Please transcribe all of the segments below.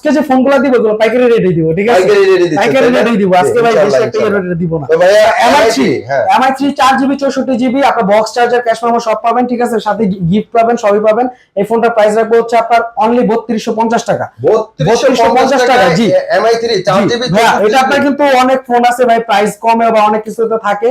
আজকে যে ফোনগুলো দিব ওগুলো পাইকারি রেটে দিব, ঠিক আছে? পাইকারি রেটে দিব আজকে ভাই, বেশি একটা রেটে দিব না। তো ভাই MI3 MI3 4GB 64GB আপনার বক্স চার্জার, ক্যাশ মেমো সব পাবেন, ঠিক আছে? সাথে গিফট পাবেন, সবই পাবেন। এই ফোনটার প্রাইস রাখবো হচ্ছে আপনার অনলি 3250 টাকা। 3250 টাকা জি। MI3 4GB। এটা আপনার কিন্তু অনেক ফোন আছে ভাই, প্রাইস কমে বা অনেক কিছুতে থাকে।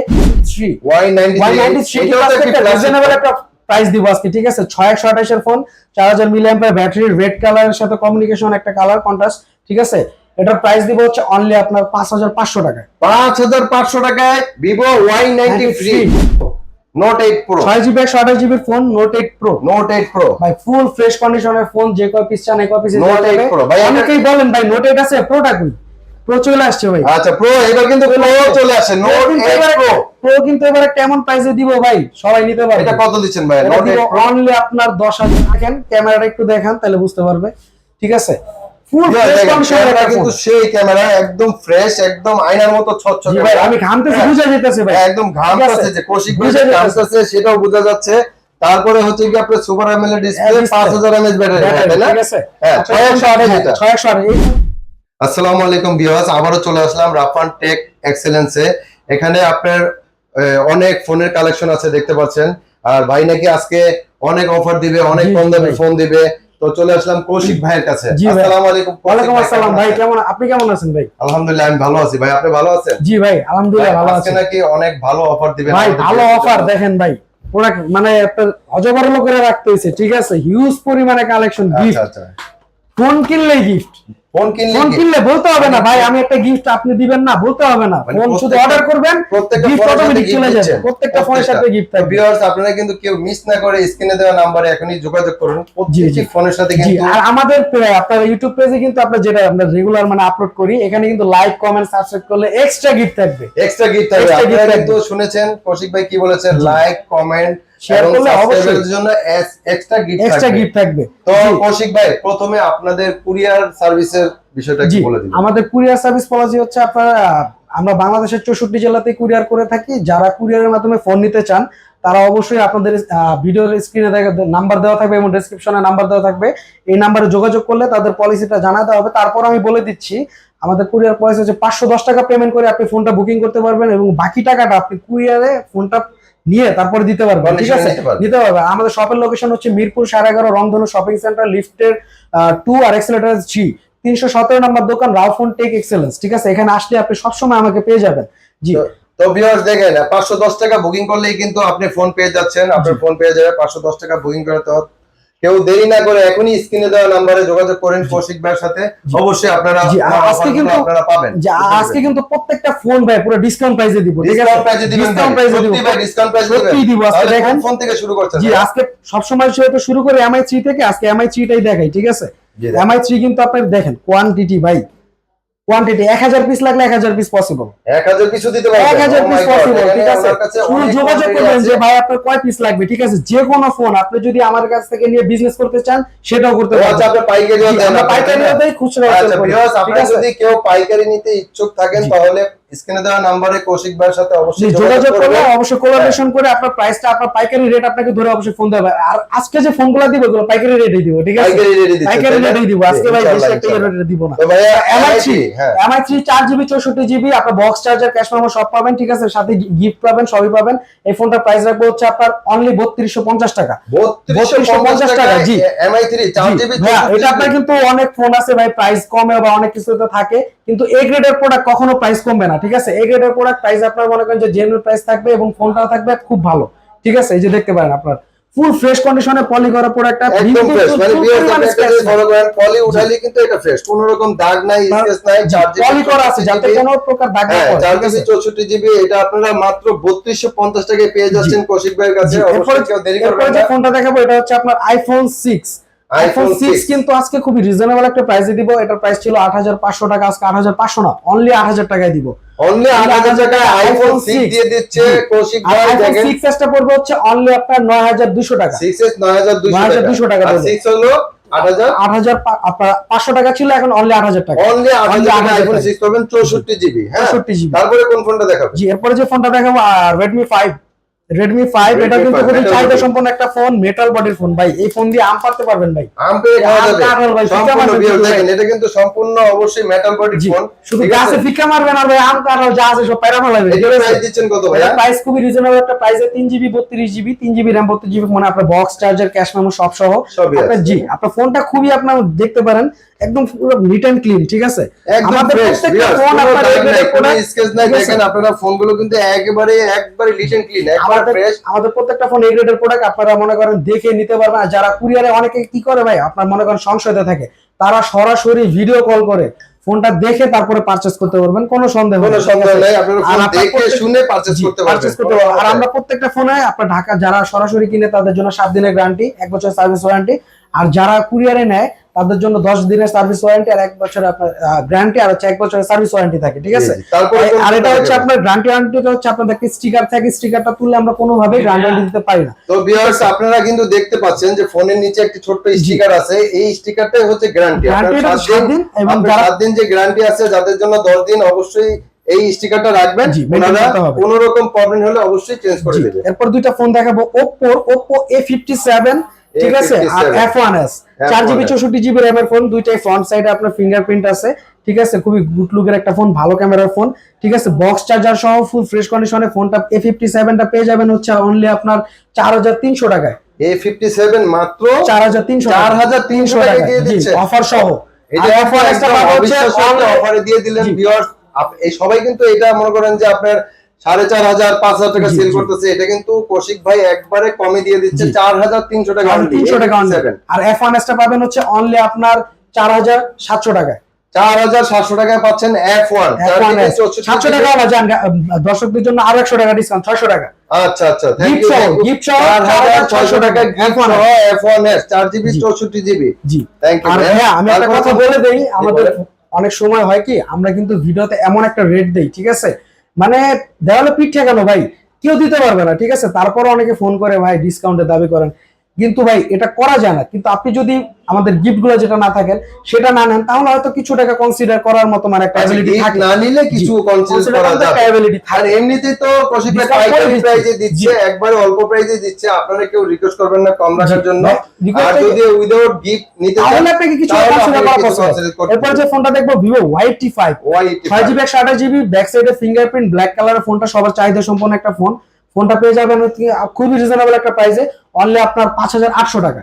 Y93 এটা একটা রিজনেবল একটা প্রাইস দিব আজকে, ঠিক আছে? 6128 এর ফোন, 4000 মিলিঅ্যাম্পিয়ার ব্যাটারি, রেড কালারের সাথে কমিউনিকেশন একটা কালার কন্ট্রাস্ট, ঠিক আছে? এটার প্রাইস দিব হচ্ছে অনলি আপনার 5500 টাকায়। 5500 টাকায় Vivo Y93 Note 8 Pro 6GB 128GB phone, Note 8 Pro। Note 8 Pro ভাই ফুল ফ্রেশ কন্ডিশনের ফোন, যে কয় পিস চান এই কয় পিস Note 8 Pro ভাই। অনেকেই বলেন ভাই Note 8 আছে, প্রোটা কই? প্রো চলে আসছে ভাই। আচ্ছা, Pro এবার কিন্তু Pro চলে আসে। Note 8 Pro কিন্তু এবারে কেমন প্রাইসে দিব ভাই, সবাই নিতে পারবে। এটা কত দিচ্ছেন ভাই? Note 8 Pro অনলি আপনার 10000। দেখেন ক্যামেরাটা একটু দেখান, তাহলে বুঝতে পারবে, ঠিক আছে? ফুল ফ্রেশ কন্ডিশনের কিন্তু সেই ক্যামেরা একদম ফ্রেশ, একদম আয়নার মতো ছকছকে। ভাই আমি ঘামতেছি, বুঝা যাইতেছে ভাই, একদম ঘামতেছে, যে কৌশিক ভাই ঘামতেছে সেটাও বোঝা যাচ্ছে। তারপরে হচ্ছে কি আপনার super AMOLED display, 5000 mAh battery, ঠিক আছে? হ্যাঁ 628 এটা। 628। আসসালামু আলাইকুম ভিউয়ার্স, আবারও চলে আসলাম রাফান টেক এক্সেলেন্সে। এখানে আপনার অনেক ফোনের কালেকশন আছে দেখতে পাচ্ছেন। আর ভাই নাকি আজকে অনেক অফার দিবে, অনেক কম দামে ফোন দিবে। তো চলে আসলাম কৌশিক ভাইয়ের কাছে। আসসালামু আলাইকুম। ওয়ালাইকুম আসসালাম ভাই, কেমন আপনি কেমন আছেন ভাই? আলহামদুলিল্লাহ আমি ভালো আছি। ভাই আপনি ভালো আছেন? জি ভাই আলহামদুলিল্লাহ ভালো আছি। আজকে নাকি অনেক ভালো অফার দিবেন ভাই, ভালো অফার দেখেন ভাই, প্রোডাক্ট মানে একটা অজবরল করে রাখতে হইছে, ঠিক আছে? হিউজ পরিমাণে কালেকশন, গিফট। আচ্ছা ফোন কিনলে গিফট, ফোন কিনলে বলতে হবে না ভাই আমি একটা গিফট আপনি দিবেন না, বলতে হবে না। ফোন শুধু অর্ডার করবেন, গিফট অটোমেটিক চলে যাবে, প্রত্যেকটা ফোনের সাথে গিফট থাকবে। ভিউয়ার্স আপনারা কিন্তু কেউ মিস না করে স্ক্রিনে দেওয়া নম্বরে এখনই যোগাযোগ করুন, প্রত্যেকটি ফোনের সাথে কিন্তু। আর আমাদের আপনার ইউটিউব পেজে কিন্তু আমরা যেটা আমরা রেগুলার মানে আপলোড করি, এখানে কিন্তু লাইক কমেন্ট সাবস্ক্রাইব করলে এক্সট্রা গিফট থাকবে। এক্সট্রা গিফট থাকবে। আপনারা কিন্তু শুনেছেন কৌশিক ভাই কি বলেছেন, লাইক কমেন্ট শেয়ার করলে অবশ্যই জন্য এক্সট্রা গিফট থাকবে। তো কৌশিক ভাই প্রথমে আপনাদের কুরিয়ার সার্ভিসের বিষয়টা কি বলে দিন। আমাদের কুরিয়ার সার্ভিস পলিসি হচ্ছে আপনারা, আমরা বাংলাদেশের 64 জেলাতে কুরিয়ার করে থাকি। যারা কুরিয়ারের মাধ্যমে ফোন নিতে চান তারা অবশ্যই আপনাদের ভিডিওর স্ক্রিনে নাম্বার দেওয়া থাকবে এবং ডেসক্রিপশনে নাম্বার দেওয়া থাকবে। এই নাম্বারে যোগাযোগ করলে তাদের পলিসিটা জানাতে হবে। তারপর আমি বলে দিচ্ছি, আমাদের কুরিয়ার পলিসি হচ্ছে 510 টাকা পেমেন্ট করে আপনি ফোনটা বুকিং করতে পারবেন এবং বাকি টাকাটা আপনি কুরিয়ারে ফোনটা নিয়ে তারপরে দিতে পারবেন, ঠিক আছে? দিতে পারবেন। আমাদের শপের লোকেশন হচ্ছে মিরপুর 11.5 রংধনু শপিং সেন্টার, লিফটের 2 আর এক্সেলেটর 3, 317 নম্বর দোকান, রাফান টেক এক্সেলেন্স, ঠিক আছে? এখানে আসলে আপনি সবসময় আমাকে পেয়ে যাবেন। জি তো ভিউয়ার্স দেখেন 510 টাকা বুকিং করলেই কিন্তু আপনি ফোন পেয়ে যাচ্ছেন। আপনার ফোন পেয়ে যাবে 510 টাকা বুকিং করতে হবে। কেউ দেরি না করে এখনই স্ক্রিনে দেওয়া নম্বরে যোগাযোগ করেন কৌশিক ভাইয়ের সাথে, অবশ্যই আপনারা আজকে কিন্তু আপনারা পাবেন। আজকে কিন্তু প্রত্যেকটা ফোন ভাই পুরো ডিসকাউন্ট প্রাইসে দিব, ঠিক আছে? ডিসকাউন্ট প্রাইসে দিবেন, ডিসকাউন্ট প্রাইসে দিব, ডিসকাউন্ট প্রাইসে দিবেন। সত্যি দিব আজকে। দেখেন ফোন থেকে শুরু করছেন। জি আজকে সব সময় শুরু করে MI3 থেকে, আজকে MI3 টাই দেখাই, ঠিক আছে? MI3 কিন্তু আপনারা দেখেন কোয়ান্টিটি ভাই, কোয়ান্টিটি 1000 পিস লাগলে 1000 পিস পসিবল, 1000 পিস দিতে পারবেন, 1000 পিস পসিবল, ঠিক আছে? শুধু যোগাযোগ করবেন যে ভাই আপনার কয় পিস লাগবে, ঠিক আছে? যে কোনো ফোন আপনি যদি আমার কাছ থেকে নিয়ে বিজনেস করতে চান সেটাও করতে পারবেন। আচ্ছা আপনি পাইকারিও দেন? আমরা পাইকারিও দেই, খুচরাও আচ্ছা ভিউয়ার্স আপনারা যদি কেউ পাইকারি নিতে ইচ্ছুক থাকেন তাহলে স্ক্রিনে দেওয়া নম্বরে কৌশিক ভাইয়ের সাথে অবশ্যই যোগাযোগ করলে, অবশ্যই কোলাবোরেশন করে আপনার প্রাইসটা, আপনার পাইকারি রেট আপনাকে ধরে অবশ্যই ফোন দেবে। আর আজকে যে ফোনগুলো দিব ওগুলো পাইকারি রেটে দিব, ঠিক আছে? পাইকারি রেটে দিব আজকে ভাই, বেশি একটা রেটে দিব না। তো ভাই MI3 4GB 64GB আপনার বক্স চার্জার, ক্যাশ মেমো সব পাবেন, ঠিক আছে? সাথে গিফট পাবেন, সবই পাবেন। এই ফোনটার প্রাইস রাখবো হচ্ছে আপনার অনলি 3250 টাকা। 3250 টাকা। জি MI3 4GB। এটা আপনার কিন্তু অনেক ফোন আছে ভাই, প্রাইস কমে বা অনেক কিছুতে থাকে, কিন্তু এ গ্রেডের প্রোডাক্ট কখনো প্রাইস কমবে না, ঠিক আছে? এ গ্রেডের প্রোডাক্ট প্রাইস আপনার মনে করেন যে জেনুইন প্রাইস থাকবে এবং ফোনটাও থাকবে খুব ভালো, ঠিক আছে? এই যে দেখতে পারেন আপনার ফুল ফ্রেশ কন্ডিশনে পলি করা প্রোডাক্টটা, একদম ফ্রেশ, মানে ফলো করেন পলি উঠাইলে কিন্তু এটা ফ্রেশ, কোনো রকম দাগ নাই, স্কেচ নাই, পলি করা আছে যাতে কোনো প্রকার দাগ না পড়ে। 4GB 64GB এটা আপনারা মাত্র 3250 টাকায় পেয়ে যাচ্ছেন কৌশিক ভাইয়ের কাছে। অবশ্যই কেউ দেরি করবেন না। যে ফোনটা দেখাবো এটা হচ্ছে আপনার আইফোন 6। আইফোন 6 কিন্তু আজকে খুবই রিজনেবল একটা প্রাইসে দিব। এটার প্রাইস ছিল 8500 টাকা, আজকে 8500 না, অনলি 8000 টাকায় দিব। অনলি 8000 টাকায় আইফোন 6 দিয়ে দিচ্ছে কৌশিক ভাই। দেখেন 6s টা পড়বে হচ্ছে অনলি আপনার 9200 টাকা। 6s 9200 টাকা। আর 6 হলো 8500 টাকা ছিল, এখন অনলি 8000 টাকা। অনলি 8000 টাকা আইফোন 6 পাবেন 64GB। হ্যাঁ 64GB। তারপরে কোন ফোনটা দেখাবো? জি এরপরে যে ফোনটা দেখাবো Redmi 5 Redmi 5 এটা Redmi কিন্তু 5 খুবই metal চাহিদা body। সম্পন্ন একটা ফোন, মেটাল বডির ফোন ভাই। এই ফোন দিয়ে আম পারতে পারবেন ভাই। আম পেয়ে খাওয়া আম যাবে কাঁঠাল ভাই, ফিকা সম্পূর্ণ মারবেন ভিউ শুধু দেখেন, ভাই। এটা কিন্তু সম্পূর্ণ অবশ্যই মেটাল বডি জি, ফোন। শুধু ঠিক আছে, গাছে ফিকা মারবেন আর ভাই আম কাঁঠাল যা আছে সব পায়রা ফেলাবে। এটা প্রাইস দিচ্ছেন কত ভাইয়া? প্রাইস খুবই রিজনেবল একটা প্রাইসে 3GB 32GB 3GB RAM 32GB মানে আপনার বক্স চার্জার ক্যাশ মেমো সব সহ সবই আপনার আছে। জি আপনার ফোনটা খুবই আপনার দেখতে পারেন একদম পুরো নিট এন্ড ক্লিন, ঠিক আছে। একদম আমাদের ফ্রেশ প্রত্যেকটা ভিউয়ার্স, ফোন কোনো আপনার দাগ নাই, কোনো প্রোডাক্ট, স্কেচ নাই। ঠিক আছে? দেখেন আপনারা ফোনগুলো কিন্তু একবারে লিট এন্ড ক্লিন, একবার আমাদের ফ্রেশ। আমাদের প্রত্যেকটা ফোন এই গ্রেডের প্রোডাক্ট, আপনারা মনে করেন দেখে নিতে পারবেন। আর যারা কুরিয়ারে অনেকে কি করে ভাই, আপনার মনে করেন সংশয়তে থাকে, তারা সরাসরি ভিডিও কল করে ফোনটা দেখে তারপরে পারচেজ করতে পারবেন, কোনো সন্দেহ কোনো নেই, সন্দেহ ঠিক আছে? নাই, আপনারা আর ফোন আপনার দেখে প্রত্যেক- শুনে পারচেজ জি, করতে purchase করতে পারবেন। পারবেন। আর আমরা প্রত্যেকটা ফোনে আপনার ঢাকা যারা সরাসরি কিনে তাদের জন্য 7 দিনের গ্যারান্টি, 1 বছর সার্ভিস ওয়ারেন্টি। আর যারা কুরিয়ারে নেয় তাদের জন্য 10 দিনের সার্ভিস ওয়ারেন্টি আর 1 বছরের আপনার গ্যারান্টি, আর হচ্ছে 1 বছরের সার্ভিস ওয়ারেন্টি থাকে, ঠিক আছে? জি, জি। তারপরে কোন আর এটা ফোনটা হচ্ছে দেখবেন? আপনার গ্যারান্টি ওয়ারেন্টিটা হচ্ছে আপনাদের স্টিকার থাকে, স্টিকারটা তুললে আমরা কোনোভাবেই গ্যারান্টি ওয়ারেন্টি দিতে পারি না। তো ভিউয়ার্স, আপনারা কিন্তু দেখতে পাচ্ছেন যে ফোনের নিচে একটি ছোট্ট স্টিকার আছে, এই স্টিকারটাই হচ্ছে গ্যারান্টি। Guarantee আপনারা এটা 7 7 দিন এবং আপনারা যারা 7 দিন যে গ্যারান্টি আছে, যাদের জন্য 10 দিন অবশ্যই এই স্টিকারটা রাখবেন। জি, maintain ওনারা করতে হবে। কোনো রকম প্রবলেম হলে অবশ্যই চেঞ্জ করে জি, দেবে। এরপর দুইটা ফোন দেখাবো, Oppo A57, ঠিক আছে, আর F1s 4GB 64GB RAM এর ফোন, দুইটাই ফ্রন্ট সাইডে আপনার ফিঙ্গারপ্রিন্ট আছে, ঠিক আছে। খুবই গুড লুকের একটা ফোন, ভালো ক্যামেরার ফোন, ঠিক আছে। বক্স চার্জার সহ ফুল ফ্রেশ কন্ডিশনে ফোনটা A57 টা পেয়ে যাবেন হচ্ছে অনলি আপনার 4300 টাকায়। A57 মাত্র 4300 4300 টাকা দিয়ে দিচ্ছে অফার সহ। এটা আর F1s টা পাবো হচ্ছে অফারে দিয়ে দিলেন জি। ভিউয়ার্স। এই সবাই কিন্তু এটা মনে করেন যে আপনার 4500 5000 টাকা জি, সেল জি। করতেছে, এটা কিন্তু কৌশিক ভাই একবারে কমে দিয়ে দিচ্ছে জি। 4300 টাকা only, 300 টাকা only। 87 আর F1s টা পাবেন হচ্ছে অনলি আপনার 4700 টাকায়। 4700 টাকায় পাচ্ছেন F1 F1s 700 টাকা হলো যান, দর্শকদের জন্য আরো 100 টাকা ডিসকাউন্ট, 600 টাকা। আচ্ছা আচ্ছা, থ্যাংক Gift ইউ। সহ, gift সহ 4600 টাকা গিফট F1s সহ F1s 4GB G. 64GB। G. Thank you. আর হ্যাঁ, আমি একটা কথা বলে দেই, আমাদের বলেন। অনেক সময় হয় কি আমরা কিন্তু ভিডিওতে এমন একটা রেট দেই, ঠিক আছে, মানে দেওয়ালে পিঠ ঠেকানো ভাই, কেউ দিতে পারবে না, ঠিক আছে। তারপর অনেকে ফোন করে ভাই ডিসকাউন্টের দাবি করেন, কিন্তু ভাই এটা করা যায় না। কিন্তু আপনি যদি আমাদের গিফট গুলো যেটা না থাকেন সেটা না নেন, তাহলে হয়তো কিছু টাকা কনসিডার করার মতো মানে একটা অ্যাবিলিটি gift থাকে, না নিলে কিছু কনসিডার করা যাবে। অ্যাবিলিটি আর থাকে। এমনিতেই তো কৌশিক ভাই Discount করে পাইকারি দিচ্ছে। প্রাইসে দিচ্ছে, একবারে অল্প প্রাইসে দিচ্ছে। আপনারা কেউ রিকোয়েস্ট করবেন না কম রাখার জন্য। request আর থেকে- যদি উইদাউট গিফট নিতে চান তাহলে আপনাকে কিছু তাহলে কনসিডার আপনাকে করা কিছু পসিবল। consider করতে এরপর হবে। যে ফোনটা দেখবো Vivo Y85 6GB 128GB, back সাইডে ফিঙ্গারপ্রিন্ট ব্ল্যাক কালারের ফোনটা সবার চাহিদা সম্পন্ন একটা ফোন। ফোনটা পেয়ে যাবেন হচ্ছে খুবই রিজনেবল একটা প্রাইসে, অনলি আপনার 5800 টাকা।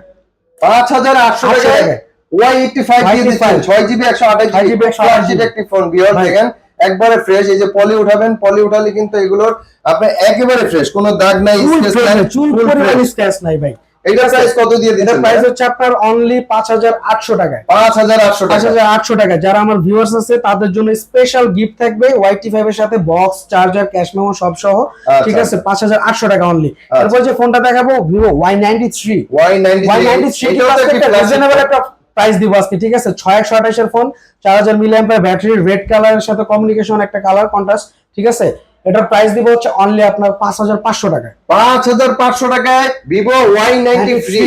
5800 টাকায় Y85 দিয়ে দিচ্ছেন, 6GB 128GB ফ্ল্যাগশিপ একটি ফোন। ভিউয়ার ভাই। দেখেন একবারে ফ্রেশ। এই যে পলি উঠাবেন, পলি উঠালে কিন্তু এগুলোর আপনার একেবারে ফ্রেশ, কোনো দাগ নাই, চুল স্কেচ ফ্রেশ নাই, নাই, চুল full পরিমাণ fresh। স্ক্র্যাচ নাই ভাই। এটা প্রাইস কত দিয়ে এটা দিচ্ছেন? প্রাইস হচ্ছে আপনার অনলি 5800 টাকায়। 5800 টাকা। 5800 টাকা। যারা আমার ভিউয়ার্স আছে তাদের জন্য স্পেশাল গিফট থাকবে Y85 এর সাথে বক্স চার্জার ক্যাশ মেমো সব সহ, ঠিক আছে, 5800 টাকা অনলি। এরপর যে ফোনটা দেখাবো Vivo Y93 Y93 এটাও তো একটি রিজনেবল flagship একটা প্রাইস দিব আজকে, ঠিক আছে। 6128 এর ফোন, 4000 মিলিঅ্যাম্পিয়ার ব্যাটারি, রেড কালারের সাথে কমিউনিকেশন একটা কালার কন্ট্রাস্ট, ঠিক আছে। এটার প্রাইস দিব হচ্ছে অনলি আপনার 5500 টাকা। 5500 টাকায় Vivo Y93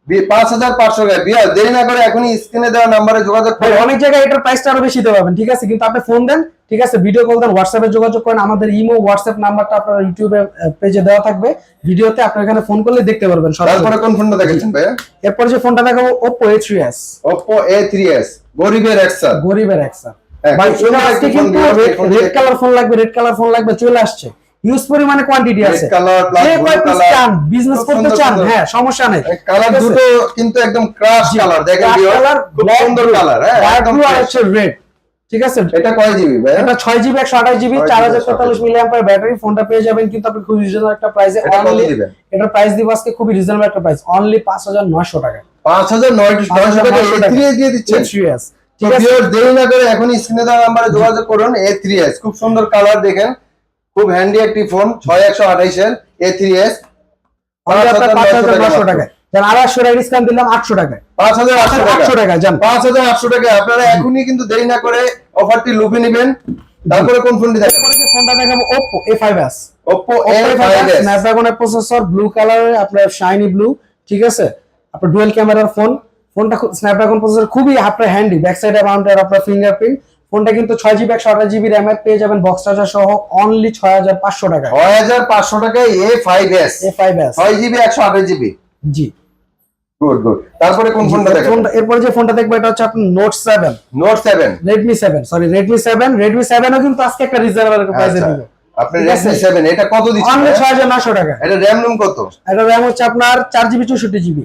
5500 টাকায়। বিয়ার দেরি না করে এখনই স্ক্রিনে দেওয়া নম্বরে যোগাযোগ ভাই, করুন। অনেক জায়গায় এটার প্রাইসটা আরো বেশি দিতে পারবেন, ঠিক আছে, কিন্তু আপনি ফোন দেন, ঠিক আছে, ভিডিও কল দেন, হোয়াটসঅ্যাপে যোগাযোগ করেন। আমাদের ইমো হোয়াটসঅ্যাপ নাম্বারটা আপনার ইউটিউবে পেজে দেওয়া থাকবে, ভিডিওতে আপনি এখানে ফোন করলে দেখতে পারবেন সরাসরি। তারপরে কোন ফোনটা দেখাচ্ছেন ভাইয়া? এরপর যে ফোনটা দেখাবো Oppo A3s, Oppo A3s গরিবের একসা। গরিবের একসা। হ্যাঁ, ভাই খুব সুন্দর এটা আজকে একটা ফোন, কিন্তু ভিউয়ার্স, ফোনটা রেড দেখুন। কালার ফোন লাগবে, রেড কালার ফোন লাগবে, চলে আসছে। ইউজ পরিমাণে কোয়ান্টিটি Red আছে, color plus যে blue কয় পিস color। চান, বিজনেস খুব করতে সুন্দর চান, সুন্দর। হ্যাঁ সমস্যা নেই। কালার ঠিক আছে? দুটো কিন্তু একদম ক্রাশ জি, কালার, দেখেন black ভিউয়ার্স, color, খুব black সুন্দর blue, কালার। হ্যাঁ, dark একদম blue আর fresh। হচ্ছে red, ঠিক আছে। এটা কয় জিবি ভাই? এটা 6GB 128GB 4043 মিলিঅ্যাম্পিয়ার ব্যাটারি, ফোনটা পেয়ে যাবেন কিন্তু আপনি খুব রিজনেবল একটা প্রাইসে। এটা কত অনলি দিবেন? এটার প্রাইস দিব আজকে খুবই রিজনেবল একটা প্রাইস, অনলি 5900 টাকা। 5900 টাকা A3s দিয়ে দিচ্ছেন। A3s, তো ঠিক আছে। ভিউয়ার্স দেরি না করে এখনই স্ক্রিনে দেওয়া নম্বরে যোগাযোগ করুন। A3s খুব সুন্দর কালার, দেখেন খুব হ্যান্ডি একটি ফোন। 6128 এর A3s অনলি আপনার 5900 টাকা। টাকা। জান, আর 800 টাকা ডিসকাউন্ট দিলাম, 800 টাকা। 5800 টাকা জান। 5800 টাকা। আপনারা এখনই কিন্তু দেরি না করে অফারটি লুফে নেবেন। তারপরে কোন ফোনটি দেখাবেন? এরপরে যে ফোনটা দেখাবো Oppo A5s, Oppo A5s স্ন্যাপড্রাগনের প্রসেসর, ব্লু কালারের আপনার শাইনি ব্লু, ঠিক আছে। আপনার ডুয়াল ক্যামেরার ফোন, ফোনটা স্ন্যাপড্রাগন প্রসেসর, খুবই আপনার হ্যান্ডি, ব্যাক সাইডে মাউন্টেড আপনার ফিঙ্গারপ্রিন্ট। ফোনটা কিন্তু 6GB 128GB র্যাম এর পেয়ে যাবেন বক্স চার্জার সহ অনলি 6500 টাকা। 6500 টাকায় A5s 6GB 128GB। জি গুড গুড। তারপরে কোন ফোনটা দেখেন? এরপর যে ফোনটা দেখবো এটা হচ্ছে আপনার নোট 7 Redmi 7 সরি Redmi 7 ও কিন্তু আজকে একটা রিজনেবল প্রাইসে দিব। আপনি Redmi 7 এটা কত দিচ্ছেন? অনলি 6900 টাকা। এটা র‍্যাম রুম কত? এটা র‍্যাম হচ্ছে আপনার 4GB 64GB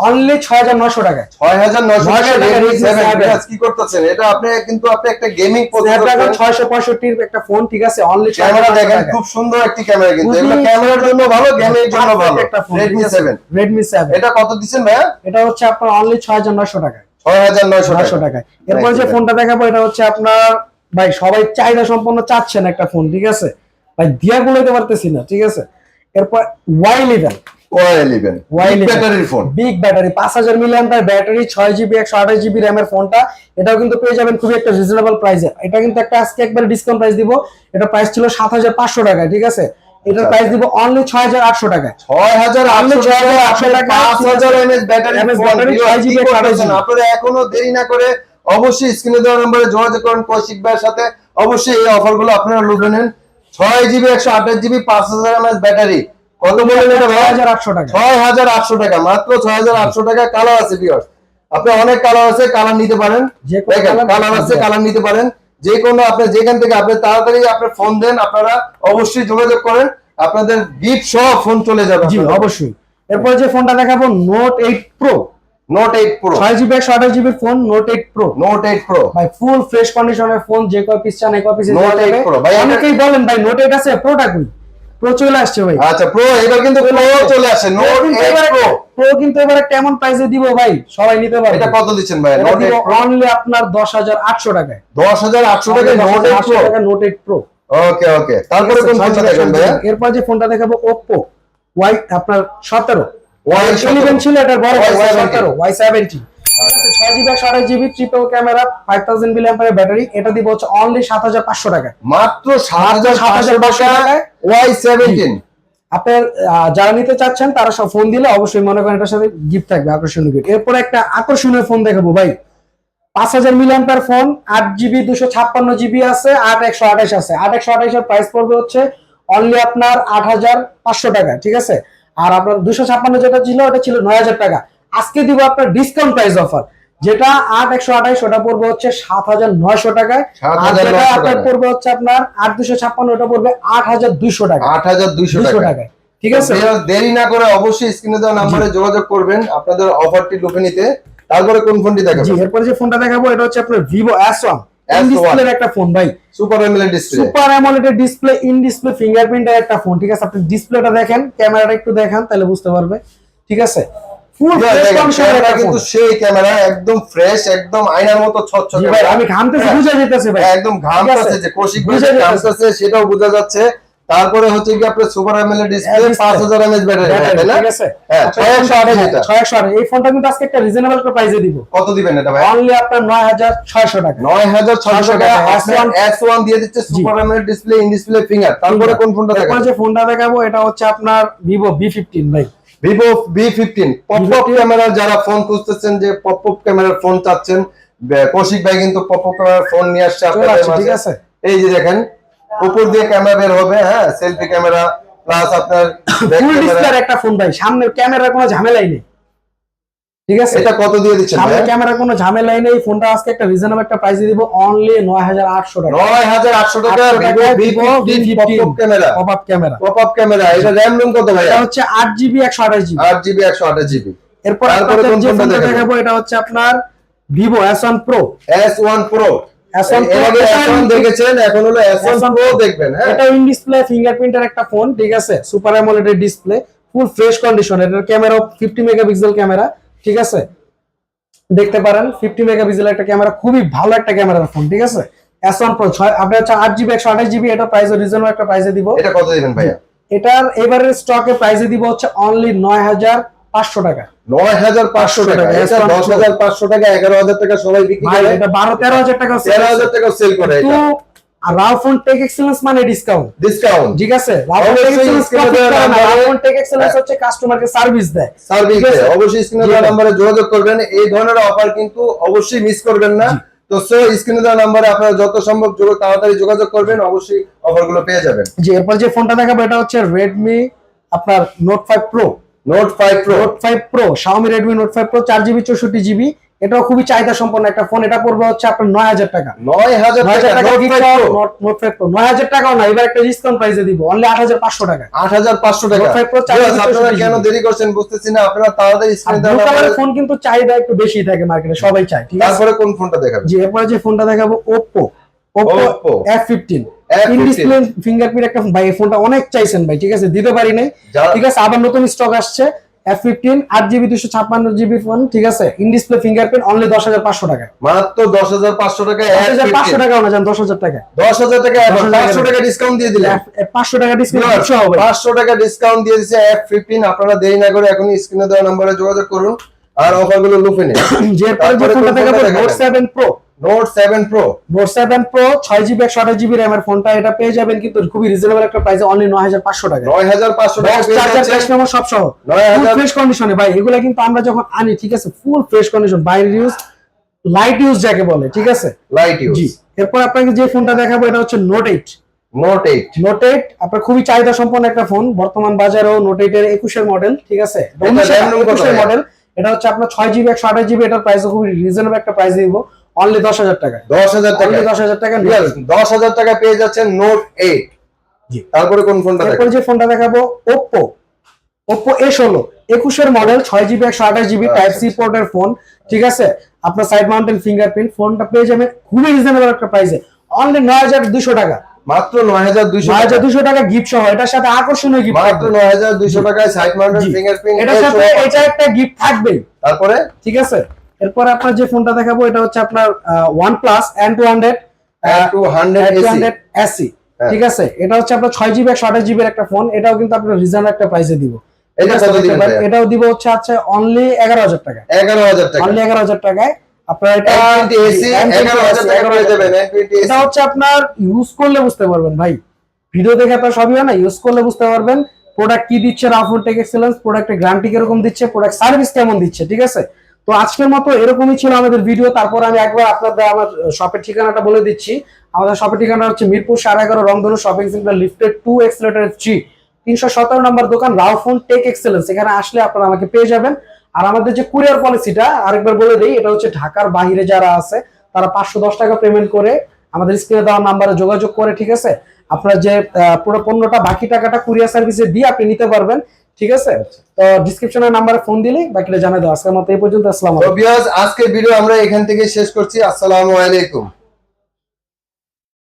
অনলি 6900 টাকা। 6900 টাকা Redmi 7 কি করতেছেন? এটা আপনি কিন্তু আপনি একটা গেমিং Snapdragon 665 এর একটা ফোন, ঠিক আছে? অনলি ক্যামেরা দেখেন, খুব সুন্দর একটি ক্যামেরা, কিন্তু এগুলো ক্যামেরার জন্য ভালো, গেমের জন্য ভালো। Redmi 7 এটা কত দিচ্ছেন ভাইয়া? এটা হচ্ছে আপনার অনলি 6900 টাকা। 6900 টাকা। এরপর যে ফোনটা দেখাবো এটা হচ্ছে আপনার ভাই সবাই চাহিদা সম্পন্ন চাচ্ছেন একটা ফোন, ঠিক আছে ভাই, দিয়া গুলোতে পারতেছি না, ঠিক আছে? এরপর Y11 ব্যাটারির phone, big battery 5000 milliampere battery 6GB 128GB RAM এর ফোনটা, এটাও কিন্তু পেয়ে যাবেন খুবই একটা রিজনেবল প্রাইসে। এটা কিন্তু একটা আজকে একবারে ডিসকাউন্ট প্রাইস দিব। এটা প্রাইস ছিল 7500 টাকা, ঠিক আছে? এটার প্রাইস দিব অনলি 6800 টাকা। 6800 টাকা 5000 mAh battery phone 6GB 128GB। আপনারা এখনো দেরি না করে অবশ্যই স্ক্রিনে দেওয়া নম্বরে যোগাযোগ করুন কৌশিক ভাইয়ের সাথে। অবশ্যই এই অফারগুলো আপনারা লুটে নেন। 6GB 128GB 5000 mAh ব্যাটারি কত বলেন এটা ভাই? 6800 টাকা। 6800 টাকা, মাত্র 6800 টাকা। কালার আছে ভিউয়ার্স, আপনি অনেক কালার আছে, কালার নিতে পারেন। দেখেন কালার আছে, কালার নিতে পারেন। যে কোনো আপনি যেখান থেকে আপনি তাড়াতাড়ি আপনি ফোন দেন, আপনারা অবশ্যই যোগাযোগ করেন, আপনাদের গিফট সহ ফোন চলে যাবে। জি অবশ্যই। এরপর যে ফোনটা দেখাবো Note 8 Pro 6GB 128GB phone Note 8 Pro ভাই ফুল ফ্রেশ কন্ডিশনের ফোন, যে কয় পিস চান এই কয় পিস Note 8 Pro ভাই অনেকেই বলেন ভাই Note 8 আছে, প্রোটা কই? প্রো চলে আসছে ভাই। আচ্ছা প্রো এবার কিন্তু প্রো চলে আসে। Note 8 Pro কিন্তু এবারে কেমন প্রাইসে দিব ভাই, সবাই নিতে পারবে। এটা কত দিচ্ছেন ভাই? Note 8 Pro অনলি আপনার 10800 টাকায়। 10800 টাকায় Note 8 Pro। ওকে ওকে। তারপরে কোন ফোনটা দেখেন ভাই? এরপর যে ফোনটা দেখাবো Oppo Y আপনার 17 Y11 ছিল, এটার বড় Y17। ঠিক আছে 6GB 128GB triple camera 5000 milliampere battery, এটা দিব হচ্ছে অনলি 7500 টাকা। মাত্র 7500 টাকায় Y17। আপনার যারা নিতে চাচ্ছেন তারা সব ফোন দিলে অবশ্যই মনে করেন এটার সাথে গিফট থাকবে, আকর্ষণীয় গিফট। এরপর একটা আকর্ষণীয় ফোন দেখাবো ভাই, 5000 মিলিঅ্যাম্পিয়ার ফোন, 8GB 256GB আছে, 8128 আছে। 8128 এর প্রাইস পড়বে হচ্ছে অনলি আপনার 8500 টাকা, ঠিক আছে? আর আপনার 256 যেটা ছিল ওটা ছিল 9000 টাকা। আজকে দিব আপনার ডিসকাউন্ট প্রাইস অফার, যেটা 8128 ওটা পড়বে হচ্ছে 7900 টাকায়। আর যেটা আপনার পড়বে হচ্ছে আপনার 8256 ওটা পড়বে 8200 টাকা। 8200 টাকা, ঠিক আছে? দেরি না করে অবশ্যই স্ক্রিনে দেওয়া নম্বরে যোগাযোগ করবেন আপনাদের অফারটি লুফে নিতে। তারপরে কোন ফোনটি দেখাবো? জি এরপর যে ফোনটা দেখাবো এটা হচ্ছে আপনার Vivo S1 ডিসপ্লের একটা ফোন ভাই, super amoled display, super amoled display, in display ফিঙ্গারপ্রিন্টের একটা ফোন, ঠিক আছে? আপনি ডিসপ্লেটা দেখেন, ক্যামেরাটা একটু দেখেন তাহলে বুঝতে পারবে, ঠিক আছে? ফুল ফ্রেশ কন্ডিশনের কিন্তু সেই ক্যামেরা একদম ফ্রেশ, একদম আয়নার মতো ছকছকে। ভাই আমি ঘামতেছি, বুঝা যাইতেছে ভাই, একদম ঘামতেছে, যে কৌশিক ভাই ঘামতেছে সেটাও বোঝা যাচ্ছে। তারপরে হচ্ছে কি আপনার super amoled display 5000 mAh battery, ঠিক আছে? হ্যাঁ 628 এটা 628 এই ফোনটা কিন্তু আজকে একটা রিজনেবল প্রাইসে দিব। কত দিবেন এটা ভাই? অনলি আপনার 9600 টাকা। 9600 টাকা S1 দিয়ে দিচ্ছে, super amoled display, in display finger. তারপরে কোন ফোনটা দেখাবো? তারপরে যে ফোনটা দেখাবো এটা হচ্ছে আপনার Vivo V15 ভাই, Vivo V15 পপআপ ক্যামেরার যারা ফোন খুঁজতেছেন, যে পপআপ ক্যামেরার ফোন চাচ্ছেন, কৌশিক ভাই কিন্তু পপআপ ক্যামেরার ফোন নিয়ে আসছে আপনাদের মাঝে, ঠিক আছে? এই যে দেখেন উপর দিয়ে ক্যামেরা বের হবে, হ্যাঁ সেলফি ক্যামেরা প্লাস আপনার ফুল ডিসপ্লের একটা ফোন ভাই, সামনের ক্যামেরার কোনো ঝামেলাই নেই, ঠিক আছে? এটা কত দিয়ে দিচ্ছেন ভাই? সামনের ক্যামেরার কোনো ঝামেলাই নেই। ফোনটা আজকে একটা রিজনেবল একটা প্রাইসে দিব অনলি 9800 টাকা। 9800 টাকা Vivo V15 pop up camera, pop up camera. এটা র‍্যাম রুম কত ভাই? এটা হচ্ছে 8GB 128GB। 8GB 128GB। এরপর তারপরে কোন ফোনটা দেখাবো? এটা হচ্ছে আপনার Vivo S1 Pro। S1 Pro দেখেছেন, এখন হলো S1 Pro দেখবেন। হ্যাঁ এটা ইন ডিসপ্লে ফিঙ্গারপ্রিন্টের একটা ফোন, ঠিক আছে? Super amoled display, full fresh condition. এটার ক্যামেরা 50 মেগাপিক্সেল ক্যামেরা, ঠিক আছে? দেখতে পারেন 50 মেগাপিক্সেল একটা ক্যামেরা, খুবই ভালো একটা ক্যামেরার ফোন, ঠিক আছে? S1 Pro আপনি হচ্ছে 8GB 128GB, এটা প্রাইস রিজনেবল একটা প্রাইসে দিব। এটা কত দিবেন ভাইয়া? এটার এবারের স্টকে প্রাইসে দিব হচ্ছে অনলি 9500 টাকা। 9500 টাকা। এটা 10500 টাকা, 11000 টাকা সবাই বিক্রি করে। এটা 12-13000 টাকা, 13000 টাকা সেল করে এটা। আর রাউফোন টেক এক্সেলেন্স মানে ডিসকাউন্ট, ঠিক আছে? রাউফোন টেক এক্সেলেন্স হচ্ছে কাস্টমারকে সার্ভিস দেয়, অবশ্যই স্ক্রিনে দেওয়া নম্বরে যোগাযোগ করবেন। এই ধরনের অফার কিন্তু অবশ্যই মিস করবেন না। তো স্ক্রিনে দেওয়া নাম্বারে আপনারা যত সম্ভব তাড়াতাড়ি যোগাযোগ করবেন, অবশ্যই অফারগুলো পেয়ে যাবেন। জি, এরপর যে ফোনটা দেখাবো এটা হচ্ছে Redmi আপনার Note 5 Pro। Note 5 Pro, Note 5 Pro, Xiaomi Redmi Note 5 Pro 4GB 64GB। এটাও খুবই চাহিদা সম্পন্ন একটা ফোন। এটা পড়বে হচ্ছে আপনার 9000 টাকা। 9000 টাকা Note 5 Pro, Pro, Note 5 Pro 9000 টাকাও না, এবার একটা ডিসকাউন্ট প্রাইসে দিব অনলি 8500 টাকা। 8500 টাকা। Note 5 Pro Viewers, আপনারা কেন দেরি করছেন বুঝতেছি না, আপনারা তাড়াতাড়ি স্ক্রিনে দেওয়া ব্লু কালারের নাম্বারে। ফোন কিন্তু চাহিদা একটু বেশি থাকে মার্কেটে, সবাই চায়, ঠিক আছে? তারপরে কোন ফোনটা দেখাবেন? জি, এরপরে যে ফোনটা দেখাবো Oppo Oppo F15। F15 in display fingerprint একটা ভাই, এই ফোনটা অনেক চাইছেন ভাই, ঠিক আছে, দিতে পারি নাই, ঠিক আছে, আবার নতুন স্টক আসছে। F15 8GB 256GB ফোন, ঠিক আছে, ইন ডিসপ্লে ফিঙ্গারপ্রিন্ট অনলি 10500 টাকা। মাত্র 10500 টাকা। 10500 টাকাও না, জান 10000 টাকা। 10000 টাকা, 500 টাকা ডিসকাউন্ট দিয়ে দিলেন। 500 টাকা ডিসকাউন্ট সহ ভাই। 500 টাকা ডিসকাউন্ট দিয়ে দিয়েছে F15। আপনারা দেরি না করে এখনই স্ক্রিনে দেওয়া নম্বরে যোগাযোগ করুন আর অফারগুলো লুফে নিন। যে এরপরে যে ফোনটা দেখাবো Note 7 Pro। Note 7 Pro, Note 7 Pro 6GB 128GB RAM এর ফোনটা, এটা পেয়ে যাবেন কিন্তু খুবই রিজনেবল একটা প্রাইসে অনলি 9500 টাকা। 9500 টাকা পেয়ে চার্জার যাচ্ছেন। ক্যাশ মেমো সব সহ, 9000 ফ্রেশ কন্ডিশনে ভাই। এগুলা কিন্তু আমরা যখন আনি, ঠিক আছে, ফুল ফ্রেশ কন্ডিশন, বাইরে ইউজ, লাইট ইউজ যাকে বলে, ঠিক আছে। Light use. জি, এরপর আপনাকে যে ফোনটা দেখাবো এটা হচ্ছে Note 8। Note 8, Note 8 আপনার খুবই চাহিদা সম্পন্ন একটা ফোন, বর্তমান বাজারেও Note 8 এর 21 এর মডেল, ঠিক আছে, 21 এর মডেল। এটা হচ্ছে আপনার 6GB 128GB, এটার প্রাইস খুবই রিজনেবল একটা প্রাইস দিব অনলি 10000 টাকা। 10000 টাকা। অনলি 10000 টাকা। 10000 টাকা পেয়ে যাচ্ছেন Note 8। জি, তারপরে কোন ফোনটা এরপর দেখাবেন? যে ফোনটা দেখাবো Oppo A16 21 এর model 6GB 128GB type C পোর্টের ফোন, ঠিক আছে, আপনার সাইড মাউন্টেন ফিঙ্গারপ্রিন্ট। ফোনটা পেয়ে যাবেন খুবই রিজনেবল একটা প্রাইসে অনলি 9200 টাকা। মাত্র 9200 টাকা। 9200 টাকা গিফট সহ, এটার সাথে আকর্ষণীয় গিফট মাত্র 9200 টাকায় সাইড মাউন্টেড জি। ফিঙ্গারপ্রিন্ট। এটার সাথে এটা একটা গিফট থাকবে। তারপরে ঠিক আছে, এরপর আপনার যে ফোনটা দেখাবো এটা হচ্ছে আপনার OnePlus N200 SE, ঠিক আছে, এটা হচ্ছে আপনার 6GB 128GB এর একটা ফোন। এটাও কিন্তু আপনার রিজনেবল একটা প্রাইসে দিব। এটা কত দিবেন ভাই? এটাও দিব হচ্ছে অনলি 11000 টাকা। 11000 টাকা। অনলি 11000 টাকায় আপনার এটা N20 AC 11000 টাকা পেয়ে যাবেন। N20 এটা AC হচ্ছে আপনার ইউজ করলে বুঝতে পারবেন ভাই, ভিডিও দেখে তো সবই হয় না, ইউজ করলে বুঝতে পারবেন প্রোডাক্ট কি দিচ্ছে রাফন টেক এক্সেলেন্স, প্রোডাক্টের গ্যারান্টি কিরকম দিচ্ছে, প্রোডাক্ট সার্ভিস কেমন দিচ্ছে, ঠিক আছে। তো আজকের মতো এরকমই ছিল আমাদের ভিডিও। তারপর আমি একবার আপনাদের আমার শপের ঠিকানাটা বলে দিচ্ছি। আমাদের শপের ঠিকানা হচ্ছে মিরপুর 11.5 রংধনু শপিং সেন্টার, লিফটেড 2 এক্সেলেটর 3, 317 নম্বর দোকান, রাউফোন টেক এক্সেলেন্স। এখানে আসলে আপনারা আমাকে পেয়ে যাবেন। আর আমাদের যে কুরিয়ার পলিসিটা আরেকবার বলে দেই, এটা হচ্ছে ঢাকার বাইরে যারা আছে তারা 510 টাকা পেমেন্ট করে আমাদের স্ক্রিনে দেওয়া নাম্বারে যোগাযোগ করে, ঠিক আছে, আপনার যে পুরো পণ্যটা বাকি টাকাটা কুরিয়ার সার্ভিসে দিয়ে আপনি নিতে পারবেন, ঠিক আছে। তো ডিসক্রিপশনের নাম্বারে ফোন দিলেই বাকিটা জানাই দাও। আজকের মতো এই পর্যন্ত। আসসালামু আলাইকুম। তো ভিউয়ার্স, আজকের ভিডিও আমরা এখান থেকে শেষ করছি। আসসালামু আলাইকুম।